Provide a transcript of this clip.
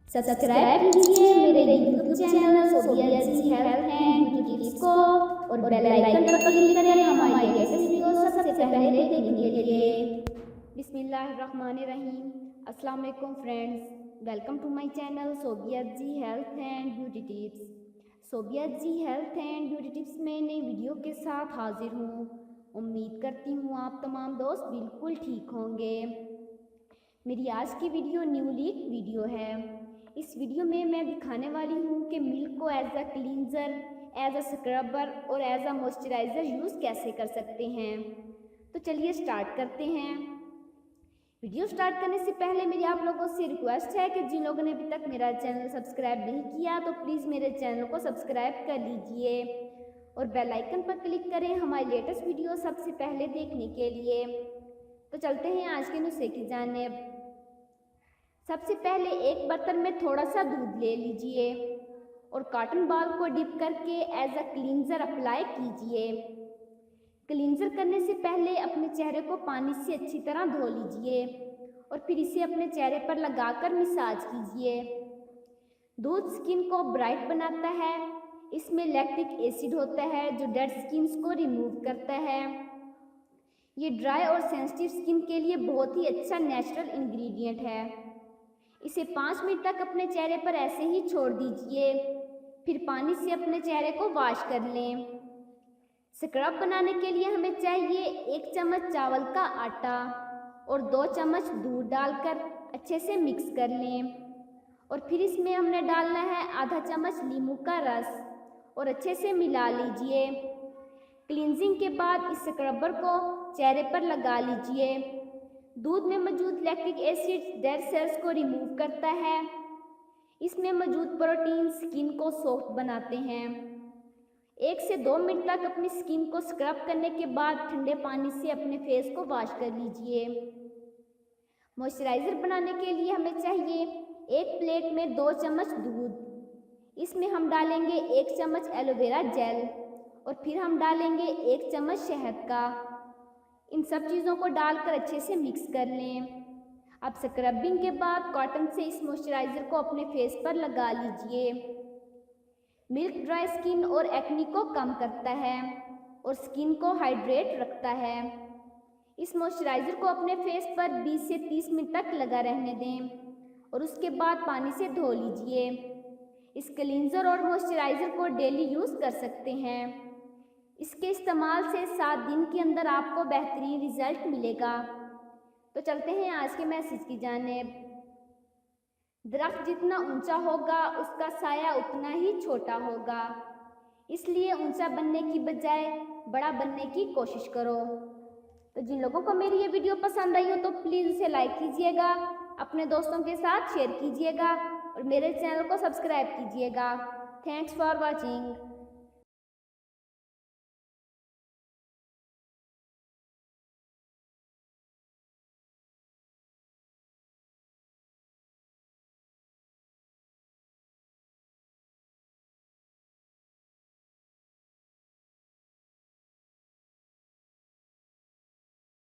Subscribe कीजिए मेरे YouTube channel Sobia ji health and beauty tips को और बेल आइकन पर क्लिक करें हमारी लेटेस्ट वीडियो सबसे पहले देखने के लिए। बिस्मिल्लाहिर्रहमानिर्रहीम। अस्सलाम वालेकुम friends, welcome to my channel Sobia ji health and beauty tips. Sobia ji health and beauty tips में नई वीडियो के साथ हाजिर हूँ। उम्मीद करती हूँ आप तमाम दोस्त बिल्कुल ठीक होंगे। मेरी आज की वीडियो न्यूली वीडियो है। इस वीडियो में मैं दिखाने वाली हूँ कि मिल्क को as a cleanser, as a scrubber और एज अ मॉइस्चराइज़र यूज़ कैसे कर सकते हैं। तो चलिए स्टार्ट करते हैं। वीडियो स्टार्ट करने से पहले मेरी आप लोगों से रिक्वेस्ट है कि जिन लोगों ने अभी तक मेरा चैनल सब्सक्राइब नहीं किया तो प्लीज़ मेरे चैनल को सब्सक्राइब कर लीजिए और बेल आइकन पर क्लिक करें हमारी लेटेस्ट वीडियो सबसे पहले देखने के लिए। तो चलते हैं आज के नुस्खे की जानिब। सबसे पहले एक बर्तन में थोड़ा सा दूध ले लीजिए और कॉटन बॉल को डिप करके एज अ क्लींजर अप्लाई कीजिए। क्लींजर करने से पहले अपने चेहरे को पानी से अच्छी तरह धो लीजिए और फिर इसे अपने चेहरे पर लगाकर मसाज कीजिए। दूध स्किन को ब्राइट बनाता है। इसमें लैक्टिक एसिड होता है जो डेड स्किन्स को रिमूव करता है। ये ड्राई और सेंसिटिव स्किन के लिए बहुत ही अच्छा नेचुरल इंग्रेडिएंट है। इसे 5 मिनट तक अपने चेहरे पर ऐसे ही छोड़ दीजिए, फिर पानी से अपने चेहरे को वॉश कर लें। स्क्रब बनाने के लिए हमें चाहिए 1 चम्मच चावल का आटा और 2 चम्मच दूध डालकर अच्छे से मिक्स कर लें और फिर इसमें हमने डालना है आधा चम्मच नींबू का रस और अच्छे से मिला लीजिए। क्लींजिंग के बाद इस स्क्रबर को चेहरे पर लगा लीजिए। दूध में मौजूद लैक्टिक एसिड डेड सेल्स को रिमूव करता है। इसमें मौजूद प्रोटीन स्किन को सॉफ्ट बनाते हैं। 1 से 2 मिनट तक अपनी स्किन को स्क्रब करने के बाद ठंडे पानी से अपने फेस को वॉश कर लीजिए। मॉइस्चराइज़र बनाने के लिए हमें चाहिए एक प्लेट में 2 चम्मच दूध। इसमें हम डालेंगे 1 चम्मच एलोवेरा जेल और फिर हम डालेंगे 1 चम्मच शहद का। इन सब चीज़ों को डालकर अच्छे से मिक्स कर लें। अब स्क्रबिंग के बाद कॉटन से इस मॉइस्चराइज़र को अपने फेस पर लगा लीजिए। मिल्क ड्राई स्किन और एक्नी को कम करता है और स्किन को हाइड्रेट रखता है। इस मॉइस्चराइज़र को अपने फेस पर 20 से 30 मिनट तक लगा रहने दें और उसके बाद पानी से धो लीजिए। इस क्लींजर और मॉइस्चराइज़र को डेली यूज़ कर सकते हैं। इसके इस्तेमाल से 7 दिन के अंदर आपको बेहतरीन रिजल्ट मिलेगा। तो चलते हैं आज के मैसेज की जानिब। दरख्त जितना ऊंचा होगा उसका साया उतना ही छोटा होगा, इसलिए ऊंचा बनने की बजाय बड़ा बनने की कोशिश करो। तो जिन लोगों को मेरी ये वीडियो पसंद आई हो तो प्लीज़ इसे लाइक कीजिएगा, अपने दोस्तों के साथ शेयर कीजिएगा और मेरे चैनल को सब्सक्राइब कीजिएगा। Thanks for watching.